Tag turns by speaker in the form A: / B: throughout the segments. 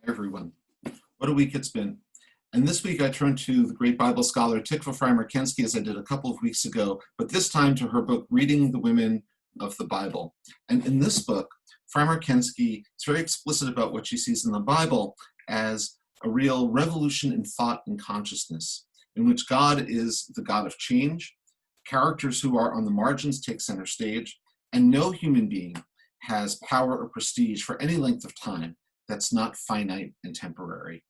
A: Hi, everyone. What a week it's been. And this week I turned to the great Bible scholar Tikva Frymer-Kensky, as I did a couple of weeks ago, but this time to her book, Reading the Women of the Bible. And in this book, Frymer-Kensky is very explicit about what she sees in the Bible as a real revolution in thought and consciousness, in which God is the God of change, characters who are on the margins take center stage, and no human being has power or prestige for any length of time that's not finite and temporary.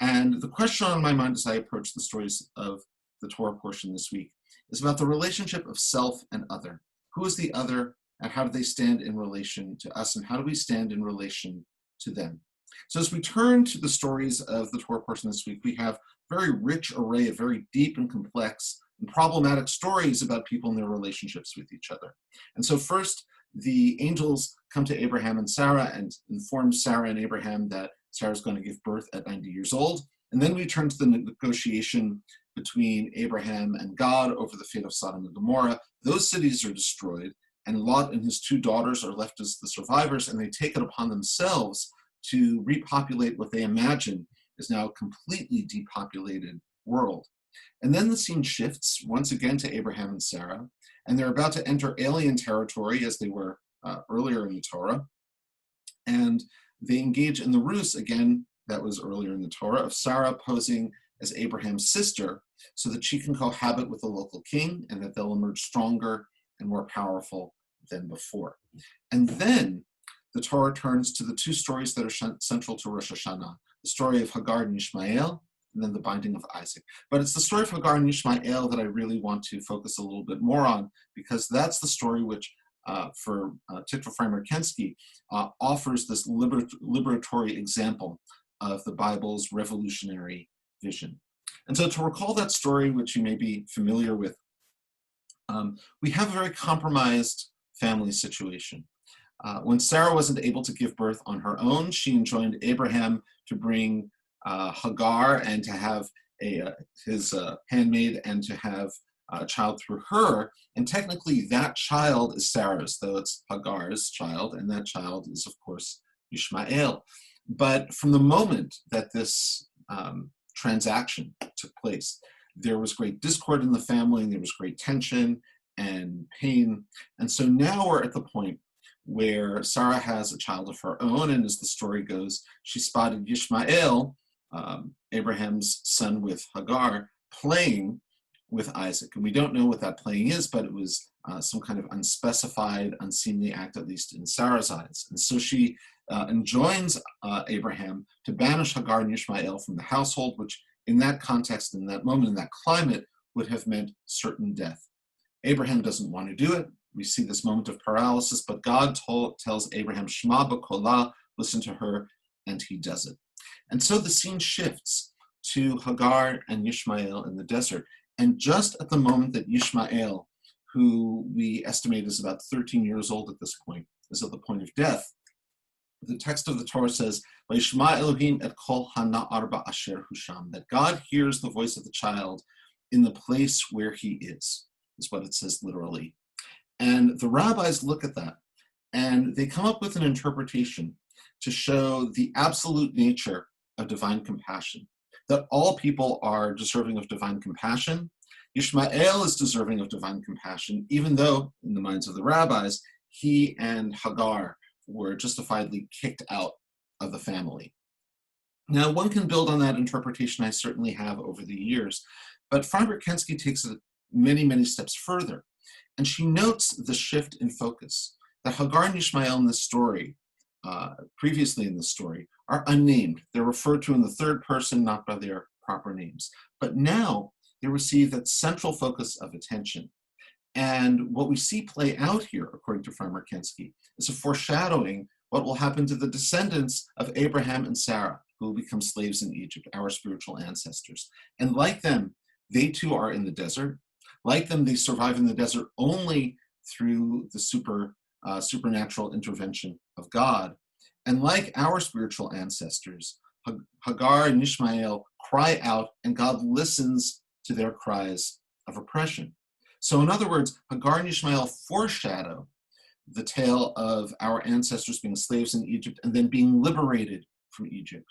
A: And the question on my mind as I approach the stories of the Torah portion this week is about the relationship of self and other. Who is the other, and how do they stand in relation to us, and how do we stand in relation to them? So as we turn to the stories of the Torah portion this week, we have a very rich array of very deep and complex and problematic stories about people and their relationships with each other. And so first, the angels come to Abraham and Sarah and inform Sarah and Abraham that Sarah's going to give birth at 90 years old. And then we turn to the negotiation between Abraham and God over the fate of Sodom and Gomorrah. Those cities are destroyed, and Lot and his two daughters are left as the survivors, and they take it upon themselves to repopulate what they imagine is now a completely depopulated world. And then the scene shifts once again to Abraham and Sarah, and they're about to enter alien territory as they were earlier in the Torah. And they engage in the ruse, again, that was earlier in the Torah, of Sarah posing as Abraham's sister so that she can cohabit with the local king and that they'll emerge stronger and more powerful than before. And then the Torah turns to the two stories that are central to Rosh Hashanah, the story of Hagar and Ishmael, and then the binding of Isaac. But it's the story of Hagar and Ishmael that I really want to focus a little bit more on, because that's the story which, for Tikva Frymer-Kensky, offers this liberatory example of the Bible's revolutionary vision. And so to recall that story, which you may be familiar with, we have a very compromised family situation. When Sarah wasn't able to give birth on her own, she enjoined Abraham to bring Hagar and to have his handmaid and to have a child through her. And technically that child is Sarah's, though it's Hagar's child, and that child is, of course, Ishmael. But from the moment that this transaction took place, there was great discord in the family, and there was great tension and pain. And so now we're at the point where Sarah has a child of her own, and as the story goes, she spotted Ishmael, Abraham's son with Hagar, playing with Isaac. And we don't know what that playing is, but it was some kind of unspecified, unseemly act, at least in Sarah's eyes. And so she enjoins Abraham to banish Hagar and Ishmael from the household, which in that context, in that moment, in that climate, would have meant certain death. Abraham doesn't want to do it. We see this moment of paralysis, but God tells Abraham, Shema b'kolah, listen to her, and he does it. And so the scene shifts to Hagar and Ishmael in the desert. And just at the moment that Ishmael, who we estimate is about 13 years old at this point, is at the point of death, the text of the Torah says, Vayishma Elohim et kol hana'ar ba'asher husham, that God hears the voice of the child in the place where he is what it says literally. And the rabbis look at that, and they come up with an interpretation to show the absolute nature of divine compassion, that all people are deserving of divine compassion. Ishmael is deserving of divine compassion, even though, in the minds of the rabbis, he and Hagar were justifiably kicked out of the family. Now, one can build on that interpretation. I certainly have over the years, but Frymer-Kensky takes it many, many steps further. And she notes the shift in focus, that Hagar and Ishmael in this story, previously in the story, are unnamed. They're referred to in the third person, not by their proper names. But now they receive that central focus of attention. And what we see play out here, according to Frymer-Kensky, is a foreshadowing what will happen to the descendants of Abraham and Sarah, who will become slaves in Egypt, our spiritual ancestors. And like them, they too are in the desert. Like them, they survive in the desert only through the supernatural intervention of God. And like our spiritual ancestors, Hagar and Ishmael cry out, and God listens to their cries of oppression. So in other words, Hagar and Ishmael foreshadow the tale of our ancestors being slaves in Egypt and then being liberated from Egypt.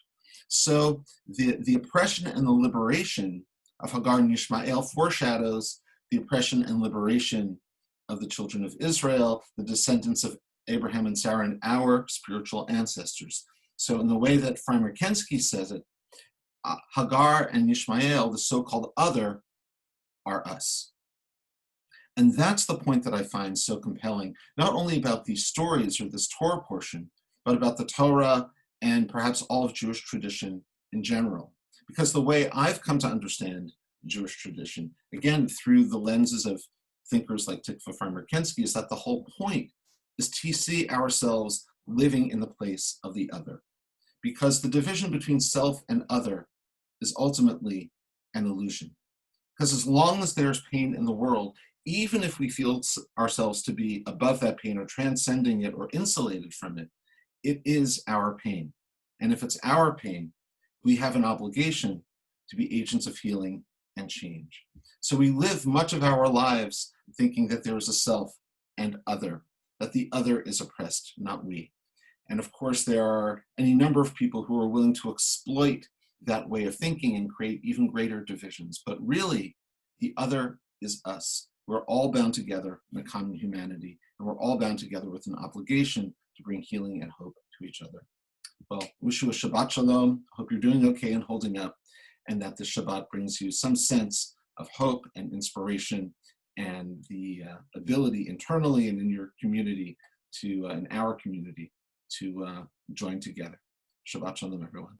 A: So the oppression and the liberation of Hagar and Ishmael foreshadows the oppression and liberation of the children of Israel, the descendants of Abraham and Sarah, and our spiritual ancestors. So in the way that Frymer-Kensky says it, Hagar and Ishmael, the so-called other, are us. And that's the point that I find so compelling, not only about these stories or this Torah portion, but about the Torah and perhaps all of Jewish tradition in general. Because the way I've come to understand Jewish tradition, again, through the lenses of thinkers like Tikva Frymer-Kensky, is that the whole point is to see ourselves living in the place of the other. Because the division between self and other is ultimately an illusion. Because as long as there's pain in the world, even if we feel ourselves to be above that pain or transcending it or insulated from it, it is our pain. And if it's our pain, we have an obligation to be agents of healing and change. So we live much of our lives thinking that there is a self and other, that the other is oppressed, not we. And of course, there are any number of people who are willing to exploit that way of thinking and create even greater divisions. But really, the other is us. We're all bound together in a common humanity, and we're all bound together with an obligation to bring healing and hope to each other. Well, wish you a Shabbat Shalom. Hope you're doing okay and holding up, and that this Shabbat brings you some sense of hope and inspiration and the ability internally and in your community to, in our community, to join together. Shabbat Shalom, everyone.